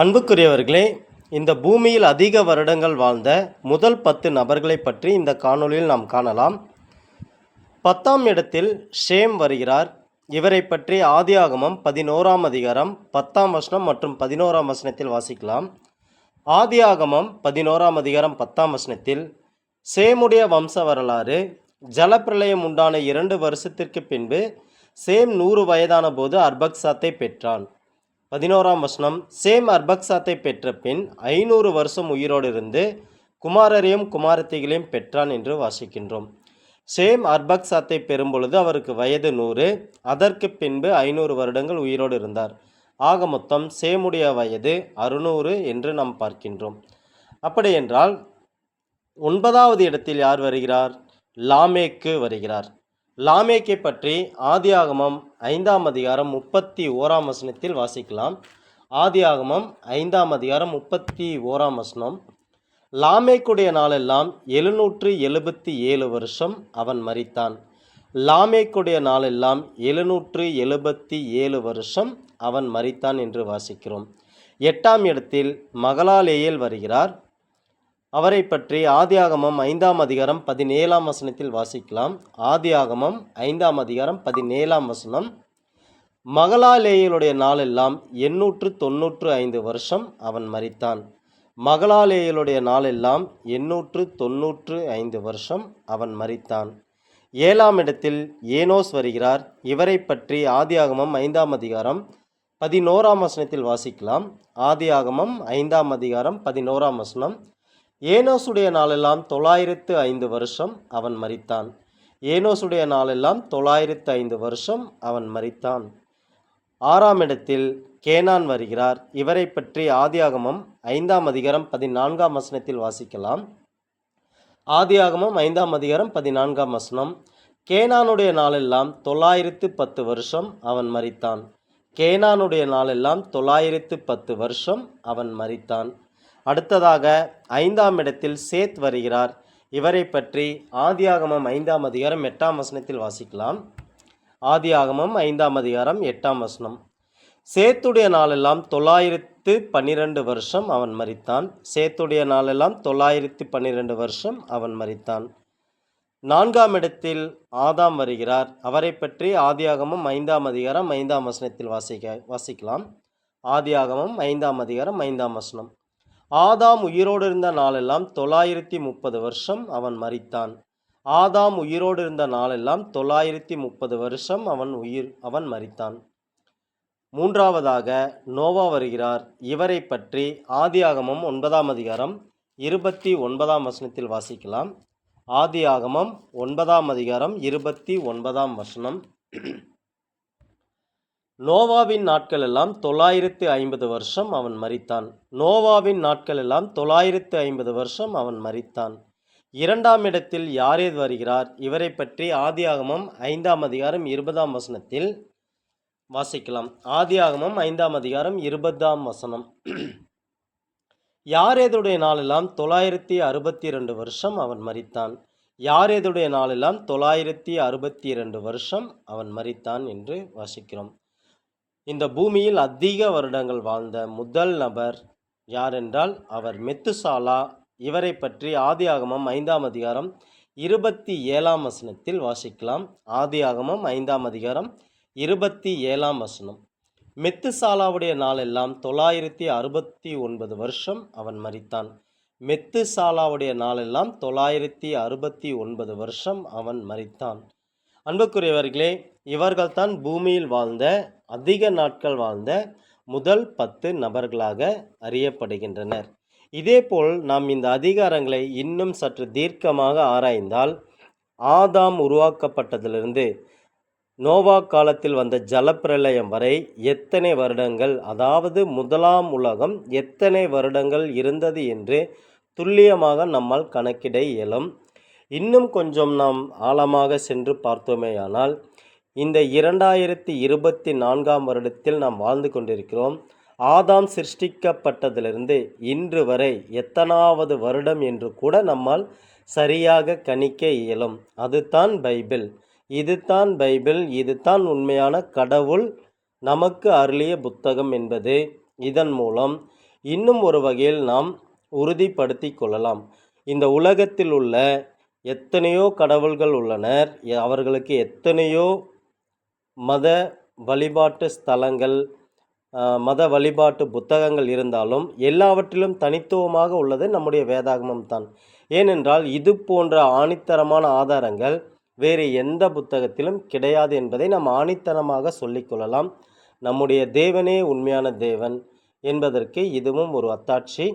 அன்புக்குரியவர்களே, இந்த பூமியில் அதிக வருடங்கள் வாழ்ந்த முதல் 10 நபர்களை பற்றி இந்த காணொளியில் நாம் காணலாம். 10ஆம் இடத்தில் ஷேம் வருகிறார். இவரை பற்றி ஆதியாகமம் 11ஆம் அதிகாரம் 10ஆம் வசனம் மற்றும் 11ஆம் வசனத்தில் வாசிக்கலாம். ஆதியாகமம் 11ஆம் அதிகாரம் 10ஆம் வசனத்தில் சேமுடைய வம்ச வரலாறு. ஜலப்பிரளயம் உண்டான 2 வருஷத்திற்கு பின்பு சேம் 100 வயதான போது அர்பக்சாத்தை பெற்றான். 11ஆம் வசனம், சேம் அர்பக்சாத்தை பெற்ற பின் 500 வருஷம் உயிரோடு இருந்து குமாரரையும் குமாரத்திகளையும் பெற்றான் என்று வாசிக்கின்றோம். சேம் அர்பக்சாத்தை பெறும்பொழுது அவருக்கு வயது 100. அதற்கு பின்பு 500 வருடங்கள் உயிரோடு இருந்தார். ஆக மொத்தம் சேமுடைய வயது 600 என்று நாம் பார்க்கின்றோம். அப்படியென்றால் 9வது இடத்தில் யார் வருகிறார்? லாமேக்கு வருகிறார். லாமேக்கை பற்றி ஆதியாகமம் 5ஆம் அதிகாரம் 31ஆம் வசனத்தில் வாசிக்கலாம். ஆதியாகமம் 5ஆம் அதிகாரம் 31ஆம் வசனம். லாமேக்குடைய நாளெல்லாம் 777 வருஷம் அவன் மரித்தான். லாமேக்குடைய நாளெல்லாம் 777 வருஷம் அவன் மரித்தான் என்று வாசிக்கிறோம். 8ஆம் இடத்தில் மகலாலேயேல் வருகிறார். அவரை பற்றி ஆதியாகமம் 5ஆம் அதிகாரம் 17ஆம் வசனத்தில் வாசிக்கலாம். ஆதியாகமம் 5ஆம் அதிகாரம் 17ஆம் வசனம். மகலாலேயலுடைய நாளெல்லாம் 895 வருஷம் அவன் மரித்தான். மகலாலேயலுடைய நாளெல்லாம் 895 வருஷம் அவன் மரித்தான். 7ஆம் இடத்தில் ஏனோஸ் வருகிறார். இவரை பற்றி ஆதியாகமம் 5ஆம் அதிகாரம் 11ஆம் வசனத்தில் வாசிக்கலாம். ஆதியாகமம் 5ஆம் அதிகாரம் 11ஆம் வசனம். ஏனோசுடைய நாளெல்லாம் 905 வருஷம் அவன் மரித்தான். ஏனோசுடைய நாளெல்லாம் 905 வருஷம் அவன் மரித்தான். 6ஆம் இடத்தில் கேனான் வருகிறார். இவரை பற்றி ஆதியாகமம் 5ஆம் அதிகாரம் 14ஆம் வசனத்தில் வாசிக்கலாம். ஆதியாகமம் 5ஆம் அதிகாரம் 14ஆம் வசனம். கேனானுடைய நாளெல்லாம் 910 வருஷம் அவன் மரித்தான். கேனானுடைய நாளெல்லாம் 910 வருஷம் அவன் மரித்தான். அடுத்ததாக 5ஆம் இடத்தில் சேத் வருகிறார். இவரை பற்றி ஆதியாகமம் 5ஆம் அதிகாரம் 8ஆம் வசனத்தில் வாசிக்கலாம். ஆதியாகமம் 5ஆம் அதிகாரம் 8ஆம் வசனம். சேத்துடைய நாளெல்லாம் 912 வருஷம் அவன் மரித்தான். சேத்துடைய நாளெல்லாம் 912 வருஷம் அவன் மரித்தான். 4ஆம் இடத்தில் ஆதாம் வருகிறார். அவரை பற்றி ஆதியாகமம் 5ஆம் அதிகாரம் 5ஆம் வசனத்தில் வாசிக்கலாம். ஆதியாகமம் 5ஆம் அதிகாரம் 5ஆம் வசனம். ஆதாம் உயிரோடு இருந்த நாளெல்லாம் 930 வருஷம் அவன் மரித்தான். ஆதாம் உயிரோடு இருந்த நாளெல்லாம் 930 வருஷம் அவன் மரித்தான். 3ஆவதாக நோவா வருகிறார். இவரை பற்றி ஆதியாகமம் 9ஆம் அதிகாரம் 29ஆம் வசனத்தில் வாசிக்கலாம். ஆதியாகமம் 9ஆம் அதிகாரம் 29ஆம் வசனம். நோவாவின் நாட்கள் எல்லாம் 950 வருஷம் அவன் மரித்தான். நோவாவின் நாட்கள் எல்லாம் 950 வருஷம் அவன் மரித்தான். 2ஆம் இடத்தில் யாரேத் வருகிறார். இவரை பற்றி ஆதியாகமம் 5ஆம் அதிகாரம் 20ஆம் வசனத்தில் வாசிக்கலாம். ஆதியாகமம் 5ஆம் அதிகாரம் 20ஆம் வசனம். யாரேதுடைய நாளெல்லாம் 962 வருஷம் அவன் மரித்தான். யாரேதுடைய நாளெல்லாம் 962 வருஷம் அவன் மரித்தான் என்று வாசிக்கிறோம். இந்த பூமியில் அதிக வருடங்கள் வாழ்ந்த முதல் நபர் யாரென்றால் அவர் மெத்துசாலா. இவரை பற்றி ஆதியாகமம் 5ஆம் அதிகாரம் 27ஆம் வசனத்தில் வாசிக்கலாம். ஆதியாகமம் 5ஆம் அதிகாரம் 27ஆம் வசனம். மெத்துசாலாவுடைய நாளெல்லாம் 969 வருஷம் அவன் மரித்தான். மெத்துசாலாவுடைய நாளெல்லாம் 969 வருஷம் அவன் மரித்தான். அன்புக்குரியவர்களே, இவர்கள்தான் பூமியில் வாழ்ந்த அதிக நாட்கள் வாழ்ந்த முதல் 10 நபர்களாக அறியப்படுகின்றனர். இதேபோல் நாம் இந்த அதிகாரங்களை இன்னும் சற்று தீர்க்கமாக ஆராய்ந்தால், ஆதாம் உருவாக்கப்பட்டதிலிருந்து நோவா காலத்தில் வந்த ஜலப்பிரளயம் வரை எத்தனை வருடங்கள், அதாவது முதலாம் உலகம் எத்தனை வருடங்கள் இருந்தது என்று துல்லியமாக நம்மால் கணக்கிட இயலும். இன்னும் கொஞ்சம் நாம் ஆழமாக சென்று பார்த்தோமேயானால், இந்த 2024ஆம் வருடத்தில் நாம் வாழ்ந்து கொண்டிருக்கிறோம். ஆதாம் சிருஷ்டிக்கப்பட்டதிலிருந்து இன்று வரை எத்தனாவது வருடம் என்று கூட நம்மால் சரியாக கணிக்க இயலும். அதுதான் பைபிள். இதுதான் பைபிள். இதுதான் உண்மையான கடவுள் நமக்கு அருளிய புத்தகம் என்பது. இதன் மூலம் இன்னும் ஒரு வகையில் நாம் உறுதிப்படுத்தி கொள்ளலாம். இந்த உலகத்தில் உள்ள எத்தனையோ கடவுள்கள் உள்ளனர், அவர்களுக்கு எத்தனையோ மத வழிபாட்டு ஸ்தலங்கள், மத வழிபாட்டு புத்தகங்கள் இருந்தாலும் எல்லாவற்றிலும் தனித்துவமாக உள்ளது நம்முடைய வேதாகமம் தான். ஏனென்றால் இது போன்ற ஆணித்தரமான ஆதாரங்கள் வேறு எந்த புத்தகத்திலும் கிடையாது என்பதை நாம் ஆணித்தரமாக சொல்லிக்கொள்ளலாம். நம்முடைய தேவனே உண்மையான தேவன் என்பதற்கு இதுவும் ஒரு அத்தாட்சி.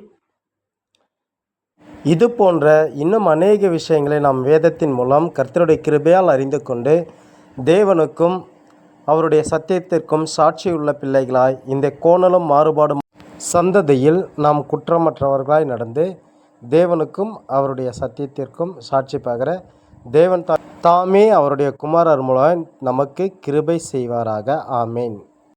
இது போன்ற இன்னும் அநேக விஷயங்களை நாம் வேதத்தின் மூலம் கர்த்தருடைய கிருபையால் அறிந்து கொண்டு தேவனுக்கும் அவருடைய சத்தியத்திற்கும் சாட்சியுள்ள பிள்ளைகளாய் இந்த கோணலும் மாறுபாடும் சந்ததியில் நாம் குற்றமற்றவர்களாய் நடந்து தேவனுக்கும் அவருடைய சத்தியத்திற்கும் சாட்சி பகர தேவன் தாமே அவருடைய குமாரர் மூலம் நமக்கு கிருபை செய்வாராக. ஆமேன்.